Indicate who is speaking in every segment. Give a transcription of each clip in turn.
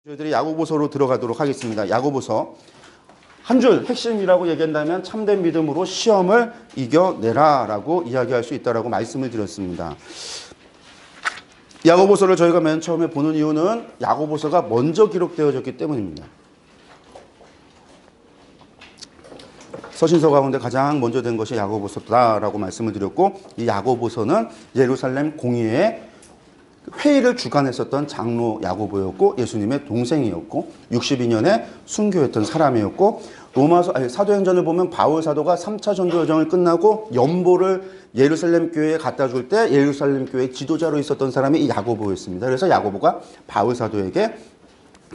Speaker 1: 저희들이 야고보서로 들어가도록 하겠습니다. 야고보서 한 줄 핵심이라고 얘기한다면 참된 믿음으로 시험을 이겨내라 라고 이야기할 수 있다라고 말씀을 드렸습니다. 야고보서를 저희가 맨 처음에 보는 이유는 야고보서가 먼저 기록되어졌기 때문입니다. 서신서 가운데 가장 먼저 된 것이 야고보서다라고 말씀을 드렸고, 이 야고보서는 예루살렘 공의회의 회의를 주관했었던 장로 야고보였고, 예수님의 동생이었고 62년에 순교했던 사람이었고, 사도행전을 보면 바울 사도가 3차 전도 여정을 끝나고 연보를 예루살렘 교회에 갖다 줄 때 예루살렘 교회 지도자로 있었던 사람이 이 야고보였습니다. 그래서 야고보가 바울 사도에게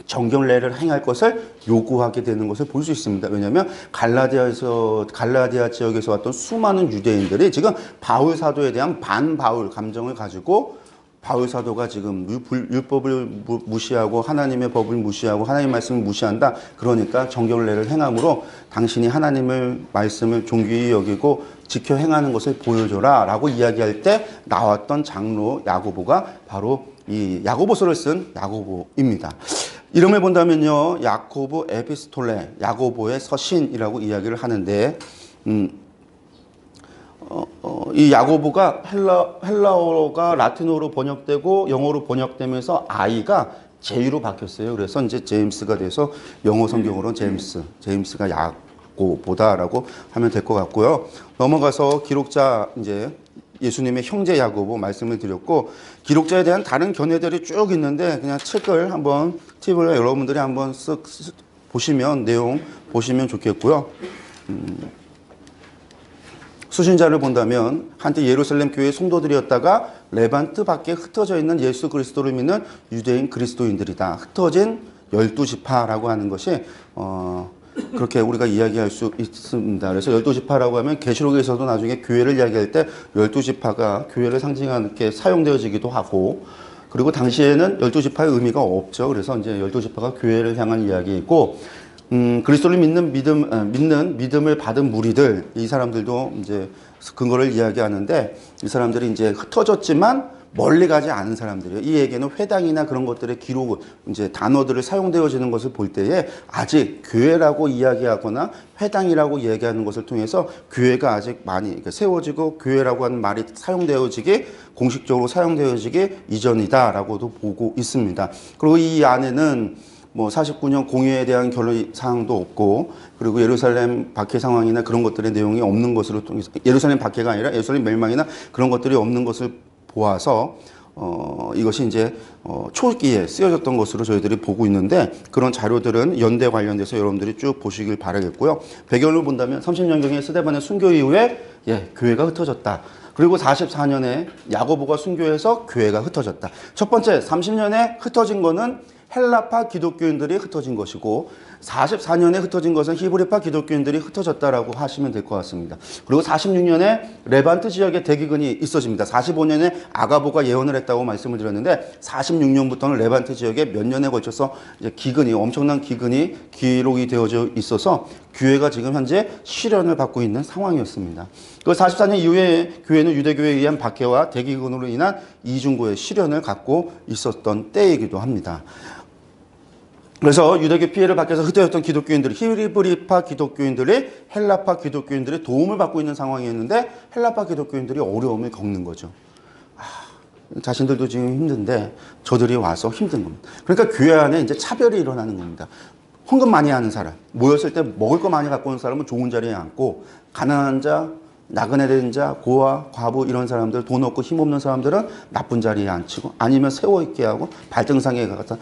Speaker 1: 정결례를 행할 것을 요구하게 되는 것을 볼 수 있습니다. 왜냐하면 갈라디아 지역에서 왔던 수많은 유대인들이 지금 바울 사도에 대한 반바울 감정을 가지고, 바울 사도가 지금 율법을 무시하고 하나님의 법을 무시하고 하나님 말씀을 무시한다. 그러니까 정결례를 행함으로 당신이 하나님의 말씀을 존귀히 여기고 지켜 행하는 것을 보여줘라 라고 이야기할 때 나왔던 장로 야고보가 바로 이 야고보서를 쓴 야고보입니다. 이름을 본다면요, 야코브 에피스톨레, 야고보의 서신이라고 이야기를 하는데, 이 야고보가 헬라어가 라틴어로 번역되고 영어로 번역되면서 I가 J로 바뀌었어요. 그래서 이제 제임스가 돼서 영어 성경으로는 제임스가 야고보다라고 하면 될 것 같고요. 넘어가서 기록자 이제 예수님의 형제 야고보 말씀을 드렸고, 기록자에 대한 다른 견해들이 쭉 있는데 그냥 책을 한번 팁을 여러분들이 한번 쓱 보시면 내용 보시면 좋겠고요. 수신자를 본다면 한때 예루살렘 교회의 성도들이었다가 레반트 밖에 흩어져 있는 예수 그리스도를 믿는 유대인 그리스도인들이다. 흩어진 12지파라고 하는 것이 그렇게 우리가 이야기할 수 있습니다. 그래서 12지파라고 하면 계시록에서도 나중에 교회를 이야기할 때 12지파가 교회를 상징하게 사용되어지기도 하고, 그리고 당시에는 12지파의 의미가 없죠. 그래서 이제 12지파가 교회를 향한 이야기이고, 그리스도를 믿는 믿음을 받은 무리들, 이 사람들도 이제 근거를 이야기하는데, 이 사람들이 이제 흩어졌지만 멀리 가지 않은 사람들이에요. 이 얘기는 회당이나 그런 것들의 기록, 이제 단어들을 사용되어지는 것을 볼 때에 아직 교회라고 이야기하거나 회당이라고 얘기하는 것을 통해서 교회가 아직 많이 세워지고 교회라고 하는 말이 사용되어지기, 공식적으로 사용되어지기 이전이다라고도 보고 있습니다. 그리고 이 안에는 49년 공의회에 대한 결론 사항도 없고, 그리고 예루살렘 박해 상황이나 그런 것들의 내용이 없는 것으로 통해서, 예루살렘 박해가 아니라 예루살렘 멸망이나 그런 것들이 없는 것을 보아서 이것이 이제 초기에 쓰여졌던 것으로 저희들이 보고 있는데, 그런 자료들은 연대 관련돼서 여러분들이 쭉 보시길 바라겠고요. 배경을 본다면 30년경에 스데반의 순교 이후에 교회가 흩어졌다. 그리고 44년에 야고보가 순교해서 교회가 흩어졌다. 첫 번째 30년에 흩어진 거는 헬라파 기독교인들이 흩어진 것이고, 44년에 흩어진 것은 히브리파 기독교인들이 흩어졌다라고 하시면 될 것 같습니다. 그리고 46년에 레반트 지역에 대기근이 있어집니다. 45년에 아가보가 예언을 했다고 말씀을 드렸는데, 46년부터는 레반트 지역에 몇 년에 걸쳐서 이제 엄청난 기근이 기록이 되어져 있어서 교회가 지금 현재 시련을 받고 있는 상황이었습니다. 그 44년 이후에 교회는 유대교회에 의한 박해와 대기근으로 인한 이중고의 시련을 갖고 있었던 때이기도 합니다. 그래서 유대교 피해를 받기 위해서 흩어졌던 기독교인들이, 히브리파 기독교인들이 헬라파 기독교인들의 도움을 받고 있는 상황이었는데, 헬라파 기독교인들이 어려움을 겪는 거죠. 자신들도 지금 힘든데 저들이 와서 힘든 겁니다. 그러니까 교회 안에 이제 차별이 일어나는 겁니다. 헌금 많이 하는 사람, 모였을 때 먹을 거 많이 갖고 온 사람은 좋은 자리에 앉고, 가난한 자, 나그네 된 자, 고아, 과부 이런 사람들, 돈 없고 힘없는 사람들은 나쁜 자리에 앉히고, 아니면 세워있게 하고 발등상에 갖다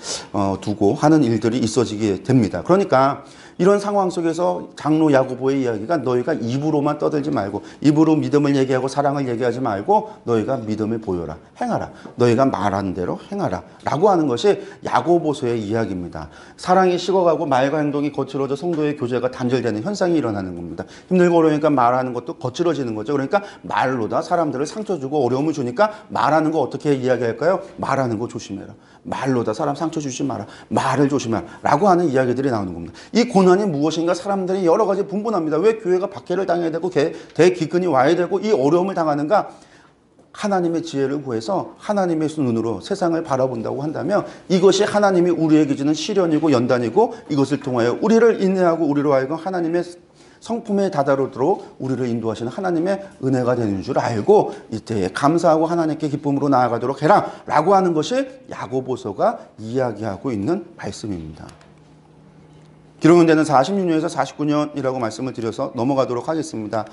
Speaker 1: 두고 하는 일들이 있어지게 됩니다. 그러니까 이런 상황 속에서 장로 야고보의 이야기가, 너희가 입으로만 떠들지 말고, 입으로 믿음을 얘기하고 사랑을 얘기하지 말고 너희가 믿음을 보여라, 행하라, 너희가 말하는 대로 행하라 라고 하는 것이 야고보서의 이야기입니다. 사랑이 식어가고 말과 행동이 거칠어져 성도의 교제가 단절되는 현상이 일어나는 겁니다. 힘들고 어려우니까 말하는 것도 거칠어지는 거죠. 그러니까 말로다 사람들을 상처 주고 어려움을 주니까 말하는 거 어떻게 이야기할까요? 말하는 거 조심해라, 말로다 사람 상처 주지 마라, 말을 조심하라 라고 하는 이야기들이 나오는 겁니다. 이 고난이 무엇인가 사람들이 여러 가지 분분합니다. 왜 교회가 박해를 당해야 되고 대기근이 와야 되고 이 어려움을 당하는가? 하나님의 지혜를 구해서 하나님의 눈으로 세상을 바라본다고 한다면 이것이 하나님이 우리에게 주는 시련이고 연단이고 이것을 통하여 우리를 인내하고 우리로 하여금 하나님의 성품에 다다르도록 우리를 인도하시는 하나님의 은혜가 되는 줄 알고 이때에 감사하고 하나님께 기쁨으로 나아가도록 해라 라고 하는 것이 야고보서가 이야기하고 있는 말씀입니다. 기록은 되는 46년에서 49년이라고 말씀을 드려서 넘어가도록 하겠습니다.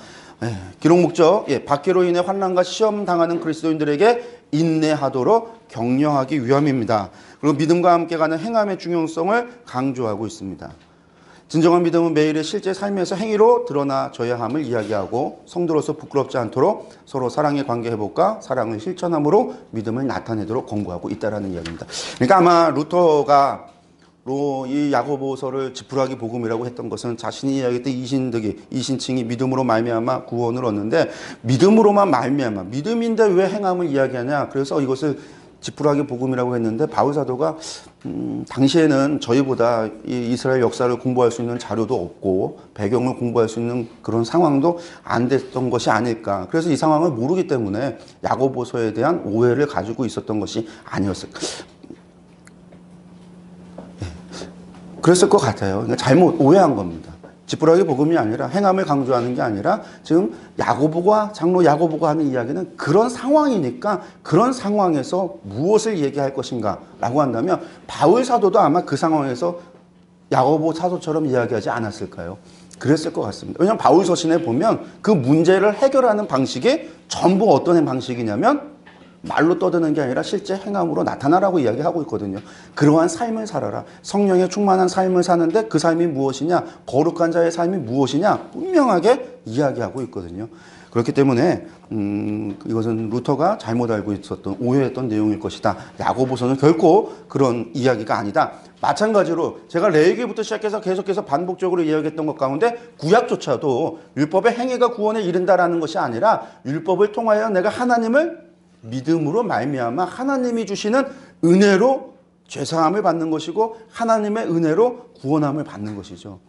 Speaker 1: 기록 목적, 박해로 인해 환난과 시험 당하는 그리스도인들에게 인내하도록 격려하기 위함입니다. 그리고 믿음과 함께 가는 행함의 중요성을 강조하고 있습니다. 진정한 믿음은 매일의 실제 삶에서 행위로 드러나져야 함을 이야기하고 성도로서 부끄럽지 않도록 서로 사랑의 관계 회복과 사랑을 실천함으로 믿음을 나타내도록 권고하고 있다는 이야기입니다. 그러니까 아마 루터가 이 야고보서를 지푸라기 복음이라고 했던 것은 자신이 이야기했던 이신층이 믿음으로 말미암아 구원을 얻는데 믿음으로만 말미암아 믿음인데 왜 행함을 이야기하냐. 그래서 이것을 지푸라기 복음이라고 했는데 바울 사도가 당시에는 저희보다 이 이스라엘 역사를 공부할 수 있는 자료도 없고 배경을 공부할 수 있는 그런 상황도 안 됐던 것이 아닐까. 그래서 이 상황을 모르기 때문에 야고보서에 대한 오해를 가지고 있었던 것이 아니었을까. 그랬을 것 같아요. 그러니까 잘못 오해한 겁니다. 지푸라기 복음이 아니라 행함을 강조하는 게 아니라 지금 야고보가 장로 야고보가 하는 이야기는 그런 상황이니까 그런 상황에서 무엇을 얘기할 것인가 라고 한다면 바울 사도도 아마 그 상황에서 야고보 사도처럼 이야기하지 않았을까요? 그랬을 것 같습니다. 왜냐하면 바울 서신에 보면 그 문제를 해결하는 방식이 전부 어떤 방식이냐면 말로 떠드는 게 아니라 실제 행함으로 나타나라고 이야기하고 있거든요. 그러한 삶을 살아라. 성령에 충만한 삶을 사는데 그 삶이 무엇이냐? 거룩한 자의 삶이 무엇이냐? 분명하게 이야기하고 있거든요. 그렇기 때문에 이것은 루터가 잘못 알고 있었던 오해했던 내용일 것이다. 야고보서는 결코 그런 이야기가 아니다. 마찬가지로 제가 레위기부터 시작해서 계속해서 반복적으로 이야기했던 것 가운데 구약조차도 율법의 행위가 구원에 이른다라는 것이 아니라 율법을 통하여 내가 하나님을 믿음으로 말미암아 하나님이 주시는 은혜로 죄사함을 받는 것이고 하나님의 은혜로 구원함을 받는 것이죠.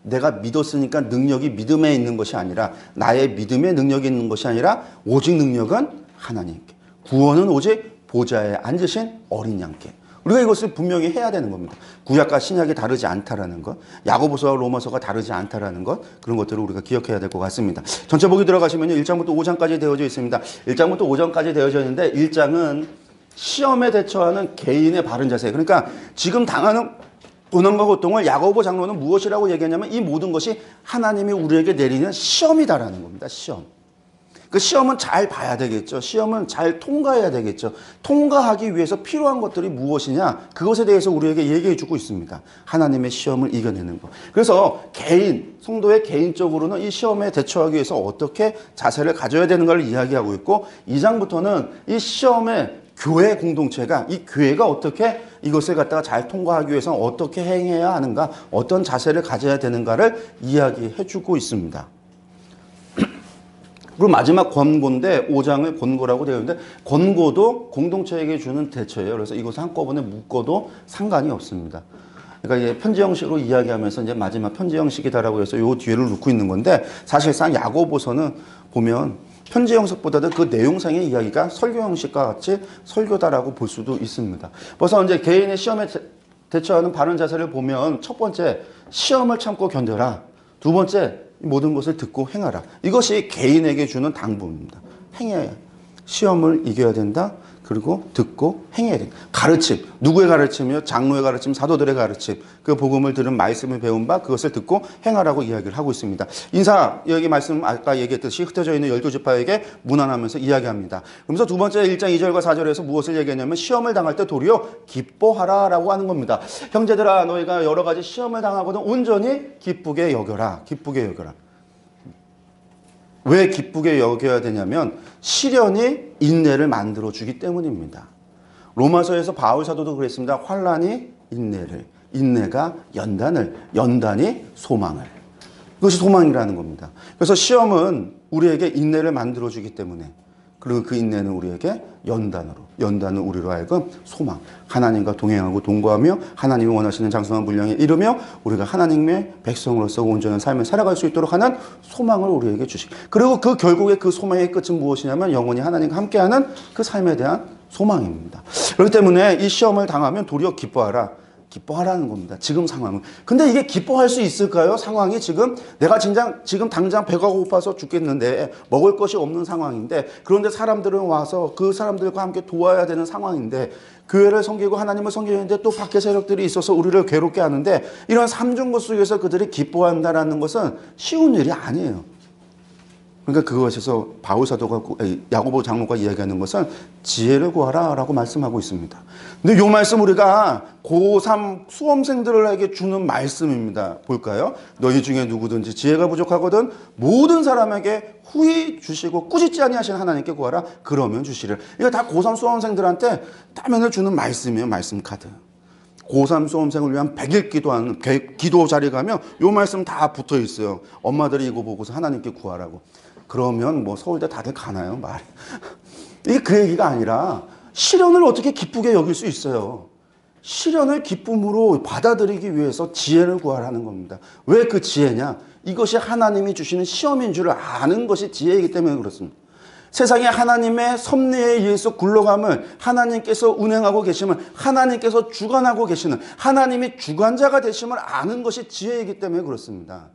Speaker 1: 내가 믿었으니까 능력이 믿음에 있는 것이 아니라 나의 믿음에 능력이 있는 것이 아니라 오직 능력은 하나님께. 구원은 오직 보좌에 앉으신 어린 양께. 우리가 이것을 분명히 해야 되는 겁니다. 구약과 신약이 다르지 않다라는 것, 야고보서와 로마서가 다르지 않다라는 것, 그런 것들을 우리가 기억해야 될 것 같습니다. 전체 보기 들어가시면 1장부터 5장까지 되어져 있습니다. 1장부터 5장까지 되어져 있는데 1장은 시험에 대처하는 개인의 바른 자세. 그러니까 지금 당하는 고난과 고통을 야고보 장로는 무엇이라고 얘기하냐면 이 모든 것이 하나님이 우리에게 내리는 시험이다라는 겁니다. 시험. 그 시험은 잘 봐야 되겠죠. 시험은 잘 통과해야 되겠죠. 통과하기 위해서 필요한 것들이 무엇이냐? 그것에 대해서 우리에게 얘기해 주고 있습니다. 하나님의 시험을 이겨내는 것. 그래서 성도의 개인적으로는 이 시험에 대처하기 위해서 어떻게 자세를 가져야 되는가를 이야기하고 있고 2장부터는 이 시험의 교회 공동체가 이 교회가 어떻게 이것을 갖다가 잘 통과하기 위해서 어떻게 행해야 하는가, 어떤 자세를 가져야 되는가를 이야기해 주고 있습니다. 그리고 마지막 권고인데 5장을 권고라고 되어 있는데 권고도 공동체에게 주는 대처예요. 그래서 이것을 한꺼번에 묶어도 상관이 없습니다. 그러니까 이제 편지 형식으로 이야기하면서 이제 마지막 편지 형식이다라고 해서 요 뒤에를 놓고 있는 건데 사실상 야고보서는 보면 편지 형식보다도 그 내용상의 이야기가 설교 형식과 같이 설교다라고 볼 수도 있습니다. 벌써 이제 개인의 시험에 대처하는 바른 자세를 보면 첫 번째 시험을 참고 견뎌라. 두 번째 모든 것을 듣고 행하라. 이것이 개인에게 주는 당부입니다. 행해야 시험을 이겨야 된다. 그리고 듣고 행해야 된다. 가르침. 누구의 가르침이요? 장로의 가르침, 사도들의 가르침. 그 복음을 들은 말씀을 배운 바 그것을 듣고 행하라고 이야기를 하고 있습니다. 인사 여기 말씀 아까 얘기했듯이 흩어져 있는 12지파에게 문안하면서 이야기합니다. 그러면서 두 번째 1장 2절과 4절에서 무엇을 얘기하냐면 시험을 당할 때 도리어 기뻐하라라고 하는 겁니다. 형제들아 너희가 여러 가지 시험을 당하거든 온전히 기쁘게 여겨라. 기쁘게 여겨라. 왜 기쁘게 여겨야 되냐면 시련이 인내를 만들어주기 때문입니다. 로마서에서 바울 사도도 그랬습니다. 환난이 인내를, 인내가 연단을, 연단이 소망을. 그것이 소망이라는 겁니다. 그래서 시험은 우리에게 인내를 만들어주기 때문에 그리고 그 인내는 우리에게 연단은 우리로 하여금 소망, 하나님과 동행하고 동거하며 하나님이 원하시는 장성한 분량에 이르며 우리가 하나님의 백성으로서 온전한 삶을 살아갈 수 있도록 하는 소망을 우리에게 주시고, 그리고 그 결국에 그 소망의 끝은 무엇이냐면 영원히 하나님과 함께하는 그 삶에 대한 소망입니다. 그렇기 때문에 이 시험을 당하면 도리어 기뻐하라는 겁니다. 지금 상황은. 근데 이게 기뻐할 수 있을까요? 상황이 내가 지금 당장 배가 고파서 죽겠는데 먹을 것이 없는 상황인데, 그런데 사람들은 와서 그 사람들과 함께 도와야 되는 상황인데, 교회를 섬기고 하나님을 섬기는데 또 밖에 세력들이 있어서 우리를 괴롭게 하는데, 이런 삼중고 속에서 그들이 기뻐한다라는 것은 쉬운 일이 아니에요. 그러니까 그것에서 바울 사도가 야고보 장로가 이야기하는 것은 지혜를 구하라라고 말씀하고 있습니다. 근데 이 말씀 우리가 고3 수험생들에게 주는 말씀입니다. 볼까요? 너희 중에 누구든지 지혜가 부족하거든 모든 사람에게 후히 주시고 꾸짖지 아니하시는 하나님께 구하라 그러면 주시리라. 이거 다 고3 수험생들한테 따면을 주는 말씀이에요. 말씀 카드. 고3 수험생을 위한 100일 기도하는 기도 자리 가면 이 말씀 다 붙어 있어요. 엄마들이 이거 보고서 하나님께 구하라고. 그러면 뭐 서울대 다들 가나요? 말이. 이게 그 얘기가 아니라 시련을 어떻게 기쁘게 여길 수 있어요? 시련을 기쁨으로 받아들이기 위해서 지혜를 구하라는 겁니다. 왜 그 지혜냐? 이것이 하나님이 주시는 시험인 줄 아는 것이 지혜이기 때문에 그렇습니다. 세상에 하나님의 섭리에 의해서 굴러감을 하나님께서 운행하고 계심을, 하나님께서 주관하고 계시는, 하나님이 주관자가 되심을 아는 것이 지혜이기 때문에 그렇습니다.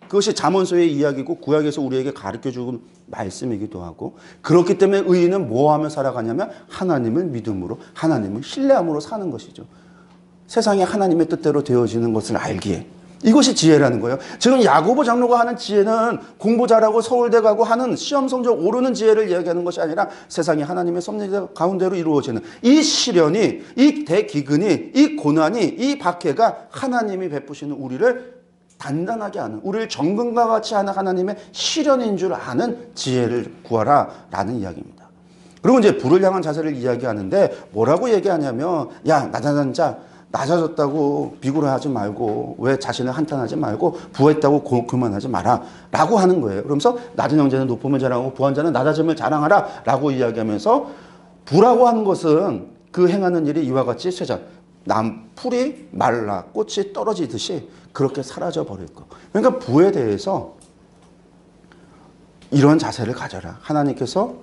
Speaker 1: 그것이 잠언서의 이야기고 구약에서 우리에게 가르쳐주는 말씀이기도 하고, 그렇기 때문에 의인은 뭐하며 살아가냐면 하나님을 믿음으로, 하나님을 신뢰함으로 사는 것이죠. 세상에 하나님의 뜻대로 되어지는 것을 알기에. 이것이 지혜라는 거예요. 지금 야고보 장로가 하는 지혜는 공부 잘하고 서울대 가고 하는 시험 성적 오르는 지혜를 이야기하는 것이 아니라 세상이 하나님의 섭리 가운데로 이루어지는 이 시련이, 이 대기근이, 이 고난이, 이 박해가 하나님이 베푸시는 우리를 단단하게 하는, 우리를 정금과 같이 하는 하나님의 시련인 줄 아는 지혜를 구하라 라는 이야기입니다. 그리고 이제 불을 향한 자세를 이야기하는데 뭐라고 얘기하냐면, 야, 낮아졌다고 비굴하지 말고, 왜 자신을 한탄하지 말고 부했다고 그만하지 마라 라고 하는 거예요. 그러면서 낮은 형제는 높음을 자랑하고 부한 자는 낮아짐을 자랑하라 라고 이야기하면서, 부라고 하는 것은 그 행하는 일이 이와 같이 쇠잔, 풀이 말라 꽃이 떨어지듯이 그렇게 사라져 버릴 거. 그러니까 부에 대해서 이런 자세를 가져라. 하나님께서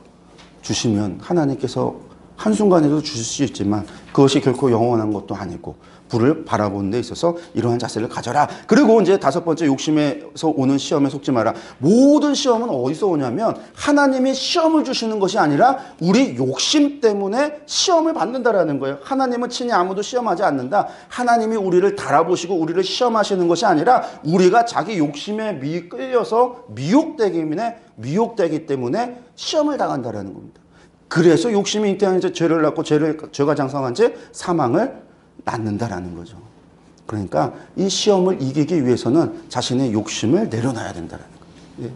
Speaker 1: 주시면 하나님께서 한순간에도 주실 수 있지만 그것이 결코 영원한 것도 아니고, 부를 바라보는 데 있어서 이러한 자세를 가져라. 그리고 이제 다섯 번째, 욕심에서 오는 시험에 속지 마라. 모든 시험은 어디서 오냐면 하나님이 시험을 주시는 것이 아니라 우리 욕심 때문에 시험을 받는다라는 거예요. 하나님은 친히 아무도 시험하지 않는다. 하나님이 우리를 달아보시고 우리를 시험하시는 것이 아니라 우리가 자기 욕심에 끌려서 미혹되기 때문에 시험을 당한다라는 겁니다. 그래서 욕심이 잉태한 지 죄를 낳고 죄가 장성한 지 사망을 낳는다라는 거죠. 그러니까 이 시험을 이기기 위해서는 자신의 욕심을 내려놔야 된다는 거예요. 예.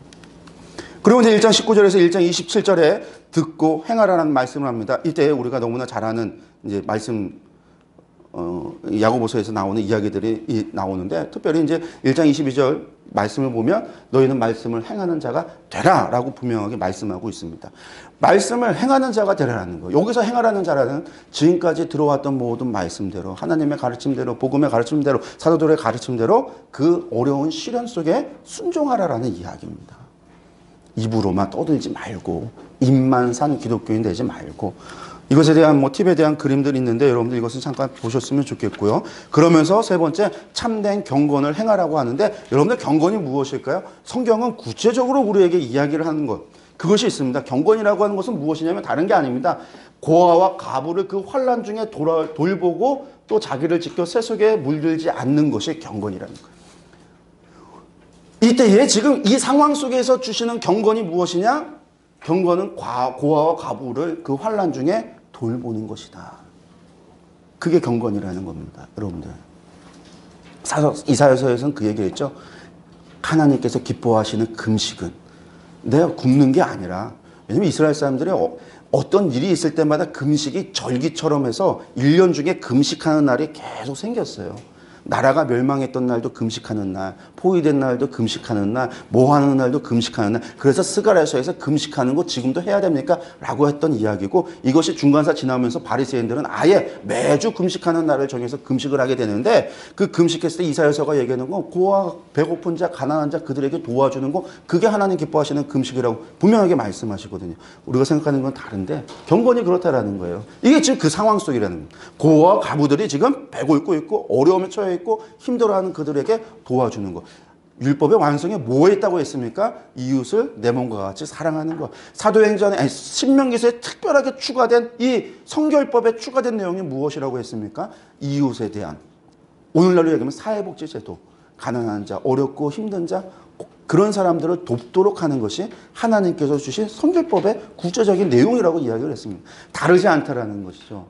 Speaker 1: 그리고 이제 1장 19절에서 1장 27절에 듣고 행하라는 말씀을 합니다. 이때 우리가 너무나 잘 아는 이제 말씀, 야고보서에서 나오는 이야기들이 나오는데, 특별히 이제 1장 22절 말씀을 보면 너희는 말씀을 행하는 자가 되라 라고 분명하게 말씀하고 있습니다. 말씀을 행하는 자가 되라는 거예요. 여기서 행하라는 자라는 지금까지 들어왔던 모든 말씀대로, 하나님의 가르침대로, 복음의 가르침대로, 사도들의 가르침대로 그 어려운 시련 속에 순종하라라는 이야기입니다. 입으로만 떠들지 말고, 입만 산 기독교인 되지 말고. 이것에 대한 팁에 대한 그림들이 있는데 여러분들 이것은 잠깐 보셨으면 좋겠고요. 그러면서 세 번째, 참된 경건을 행하라고 하는데, 여러분들 경건이 무엇일까요? 성경은 구체적으로 우리에게 이야기를 하는 것, 그것이 있습니다. 경건이라고 하는 것은 무엇이냐면 다른 게 아닙니다. 고아와 가부를 그 환난 중에 돌보고 또 자기를 지켜 새 속에 물들지 않는 것이 경건이라는 거예요. 이때에 지금 이 상황 속에서 주시는 경건이 무엇이냐? 경건은 고아와 가부를 그 환난 중에 돌보는 것이다. 그게 경건이라는 겁니다. 여러분들. 이사야서에서는 그 얘기를 했죠. 하나님께서 기뻐하시는 금식은 내가 굶는 게 아니라, 왜냐면 이스라엘 사람들이 어떤 일이 있을 때마다 금식이 절기처럼 해서 1년 중에 금식하는 날이 계속 생겼어요. 나라가 멸망했던 날도 금식하는 날, 포위된 날도 금식하는 날, 뭐 하는 날도 금식하는 날. 그래서 스가랴서에서 금식하는 거 지금도 해야 됩니까? 라고 했던 이야기고, 이것이 중간사 지나면서 바리새인들은 아예 매주 금식하는 날을 정해서 금식을 하게 되는데, 그 금식했을 때 이사야서가 얘기하는 건 고아, 배고픈 자, 가난한 자 그들에게 도와주는 거, 그게 하나님 기뻐하시는 금식이라고 분명하게 말씀하시거든요. 우리가 생각하는 건 다른데 경건이 그렇다라는 거예요. 이게 지금 그 상황 속이라는 거예요. 고아와 가부들이 지금 배고프고 있고 어려움에 처해 있고 힘들어하는 그들에게 도와주는 거. 율법의 완성에 뭐에 있다고 했습니까? 이웃을 내 몸과 같이 사랑하는 것. 사도행전에, 신명기서에 특별하게 추가된 이 성결법에 추가된 내용이 무엇이라고 했습니까? 이웃에 대한, 오늘날로 얘기하면 사회복지 제도, 가난한 자, 어렵고 힘든 자, 그런 사람들을 돕도록 하는 것이 하나님께서 주신 성결법의 구체적인 내용이라고 이야기를 했습니다. 다르지 않다라는 것이죠.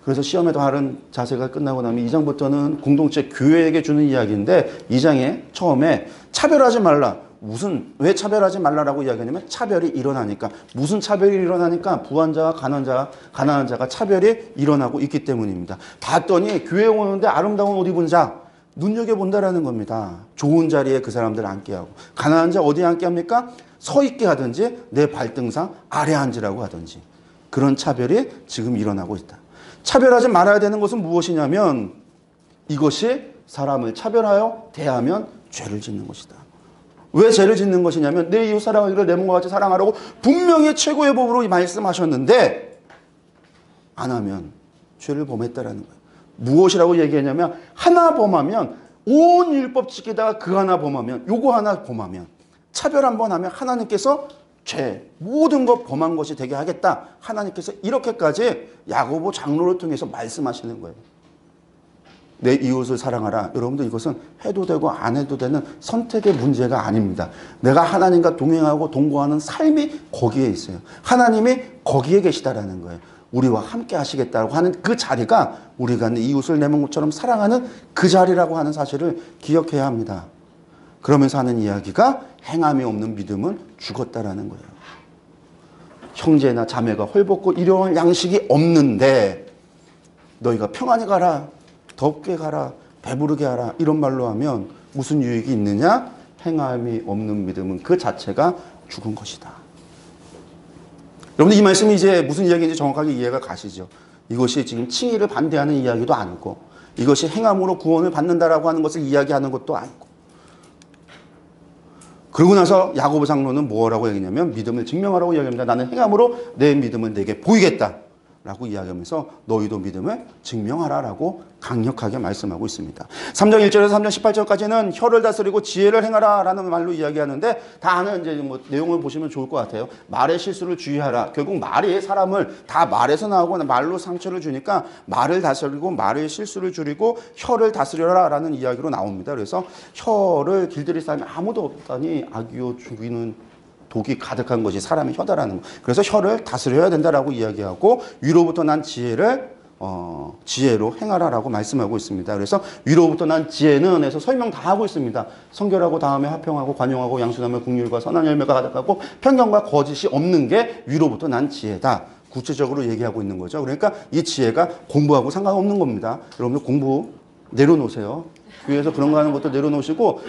Speaker 1: 그래서 시험에 다른 자세가 끝나고 나면 2장부터는 공동체 교회에게 주는 이야기인데, 2장에 처음에 차별하지 말라. 왜 차별하지 말라라고 이야기하냐면 차별이 일어나니까. 무슨 차별이 일어나니까? 부한자와 가난한 자가 차별이 일어나고 있기 때문입니다. 봤더니 교회에 오는데 아름다운 옷 입은 자 눈여겨본다라는 겁니다. 좋은 자리에 그 사람들 앉게 하고, 가난한 자 어디에 앉게 합니까? 서 있게 하든지 내 발등상 아래 앉으라고 하든지, 그런 차별이 지금 일어나고 있다. 차별하지 말아야 되는 것은 무엇이냐면, 이것이 사람을 차별하여 대하면 죄를 짓는 것이다. 왜 죄를 짓는 것이냐면, 내 이웃 사랑하기를 내 몸과 같이 사랑하라고 분명히 최고의 법으로 말씀하셨는데 안 하면 죄를 범했다라는 거예요. 무엇이라고 얘기했냐면, 하나 범하면 온 율법 지키다가 그 하나 범하면, 요거 하나 범하면, 차별 한번 하면 하나님께서 죄, 모든 것 범한 것이 되게 하겠다. 하나님께서 이렇게까지 야고보 장로를 통해서 말씀하시는 거예요. 내 이웃을 사랑하라. 여러분들, 이것은 해도 되고 안 해도 되는 선택의 문제가 아닙니다. 내가 하나님과 동행하고 동거하는 삶이 거기에 있어요. 하나님이 거기에 계시다라는 거예요. 우리와 함께 하시겠다고 하는 그 자리가, 우리가 내 이웃을 내 몸처럼 사랑하는 그 자리라고 하는 사실을 기억해야 합니다. 그러면서 하는 이야기가, 행함이 없는 믿음은 죽었다라는 거예요. 형제나 자매가 헐벗고 일용할 양식이 없는데 너희가 평안히 가라, 덥게 가라, 배부르게 하라, 이런 말로 하면 무슨 유익이 있느냐? 행함이 없는 믿음은 그 자체가 죽은 것이다. 여러분들, 이 말씀이 이제 무슨 이야기인지 정확하게 이해가 가시죠? 이것이 지금 칭의를 반대하는 이야기도 아니고, 이것이 행함으로 구원을 받는다라고 하는 것을 이야기하는 것도 아니고, 그러고 나서 야고보 장로는 뭐라고 얘기냐면, 믿음을 증명하라고 이야기합니다. 나는 행함으로 내 믿음을 내게 보이겠다 라고 이야기하면서 너희도 믿음을 증명하라라고 강력하게 말씀하고 있습니다. 3장 1절에서 3장 18절까지는 혀를 다스리고 지혜를 행하라라는 말로 이야기하는데, 다 아는 이제 뭐 내용을 보시면 좋을 것 같아요. 말의 실수를 주의하라. 결국 말이 사람을, 다 말에서 나오고 말로 상처를 주니까 말을 다스리고 말의 실수를 줄이고 혀를 다스려라라는 이야기로 나옵니다. 그래서 혀를 길들일 사람이 아무도 없다니 악이요 죽이는 독이 가득한 것이 사람의 혀다라는 거. 그래서 혀를 다스려야 된다라고 이야기하고, 위로부터 난 지혜를 지혜로 행하라라고 말씀하고 있습니다. 그래서 위로부터 난 지혜는 해서 설명 다 하고 있습니다. 성결하고 다음에 화평하고 관용하고 양순하며 긍휼과 선한 열매가 가득하고 편견과 거짓이 없는 게 위로부터 난 지혜다. 구체적으로 얘기하고 있는 거죠. 그러니까 이 지혜가 공부하고 상관없는 겁니다. 여러분들 공부 내려놓으세요. 교회에서 그런 거 하는 것도 내려놓으시고,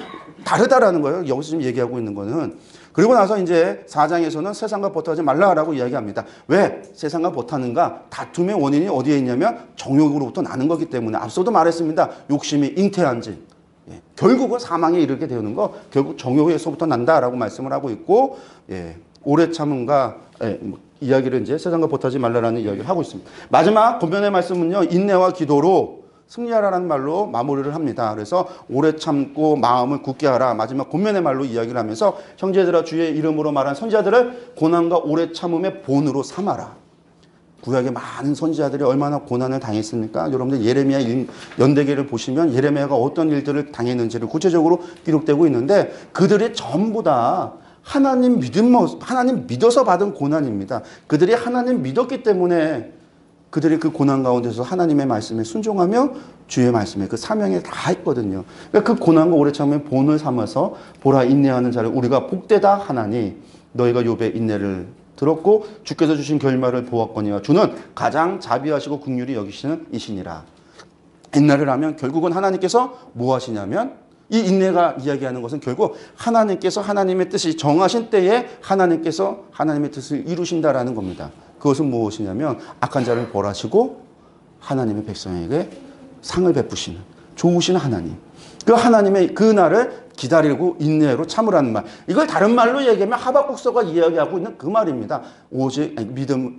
Speaker 1: 다르다라는 거예요. 여기서 지금 얘기하고 있는 거는. 그리고 나서 이제 4장에서는 세상과 버터하지 말라라고 이야기합니다. 왜 세상과 버터하는가? 다툼의 원인이 어디에 있냐면 정욕으로부터 나는 거기 때문에, 앞서도 말했습니다. 욕심이 잉태한 지, 결국은 사망에 이르게 되는 거, 결국 정욕에서부터 난다라고 말씀을 하고 있고, 오래 참음과 이야기를 이제 세상과 버터하지 말라라는 이야기를 하고 있습니다. 마지막 권면의 말씀은요, 인내와 기도로 승리하라는 말로 마무리를 합니다. 그래서 오래 참고 마음을 굳게 하라, 마지막 권면의 말로 이야기를 하면서, 형제들아 주의 이름으로 말한 선지자들을 고난과 오래 참음의 본으로 삼아라. 구약의 많은 선지자들이 얼마나 고난을 당했습니까? 여러분들 예레미야 연대기를 보시면 예레미야가 어떤 일들을 당했는지를 구체적으로 기록되고 있는데, 그들이 전부 다 하나님 믿어서 받은 고난입니다. 그들이 하나님 믿었기 때문에 그들이 그 고난 가운데서 하나님의 말씀에 순종하며 주의 말씀에 그 사명에 다 했거든요. 그러니까 그 고난과 오래 참음의 본을 삼아서, 보라 인내하는 자를 우리가 복되다 하나니 너희가 욥의 인내를 들었고 주께서 주신 결말을 보았거니와 주는 가장 자비하시고 긍휼히 여기시는 이시니라. 인내를 하면 결국은 하나님께서 뭐 하시냐면 이 인내가 이야기하는 것은 결국 하나님께서 하나님의 뜻이 정하신 때에 하나님께서 하나님의 뜻을 이루신다라는 겁니다. 그것은 무엇이냐면 악한 자를 벌하시고 하나님의 백성에게 상을 베푸시는 좋으신 하나님. 그 하나님의 그 날을 기다리고 인내로 참으라는 말. 이걸 다른 말로 얘기하면 하박국서가 이야기하고 있는 그 말입니다. 오직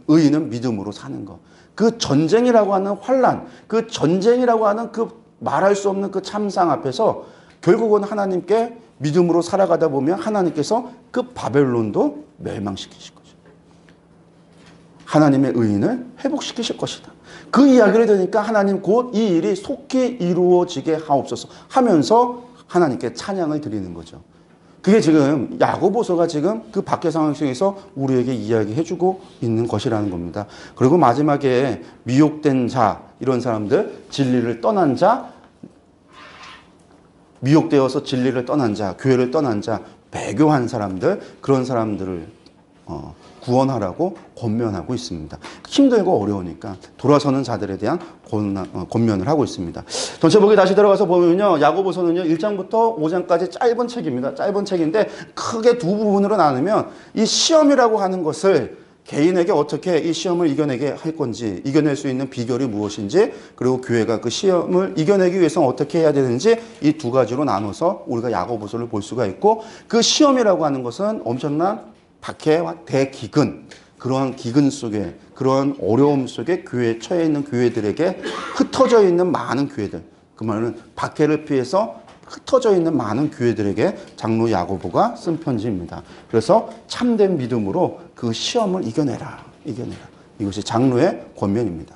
Speaker 1: 의인은 믿음으로 사는 것. 그 전쟁이라고 하는 환난, 그 전쟁이라고 하는 그 말할 수 없는 그 참상 앞에서 결국은 하나님께 믿음으로 살아가다 보면 하나님께서 그 바벨론도 멸망시키실 거죠. 하나님의 의인을 회복시키실 것이다. 그 이야기를 들으니까 하나님 곧 이 일이 속히 이루어지게 하옵소서 하면서 하나님께 찬양을 드리는 거죠. 그게 지금 야고보서가 지금 그 박해 상황 속에서 우리에게 이야기해주고 있는 것이라는 겁니다. 그리고 마지막에 미혹된 자, 이런 사람들, 진리를 떠난 자, 미혹되어서 진리를 떠난 자, 교회를 떠난 자, 배교한 사람들, 그런 사람들을 구원하라고 권면하고 있습니다. 힘들고 어려우니까 돌아서는 자들에 대한 권면을 하고 있습니다. 전체보기 다시 들어가서 보면요, 야고보서는요 1장부터 5장까지 짧은 책입니다. 짧은 책인데 크게 두 부분으로 나누면 이 시험이라고 하는 것을 개인에게 어떻게 이 시험을 이겨내게 할 건지, 이겨낼 수 있는 비결이 무엇인지, 그리고 교회가 그 시험을 이겨내기 위해서 어떻게 해야 되는지 이 두 가지로 나눠서 우리가 야고보서를 볼 수가 있고, 그 시험이라고 하는 것은 엄청난 박해와 대기근, 그러한 기근 속에, 그러한 어려움 속에 교회에 처해 있는 교회들에게 흩어져 있는 많은 교회들, 그 말은 박해를 피해서 흩어져 있는 많은 교회들에게 장로 야고보가 쓴 편지입니다. 그래서 참된 믿음으로 그 시험을 이겨내라. 이것이 장로의 권면입니다.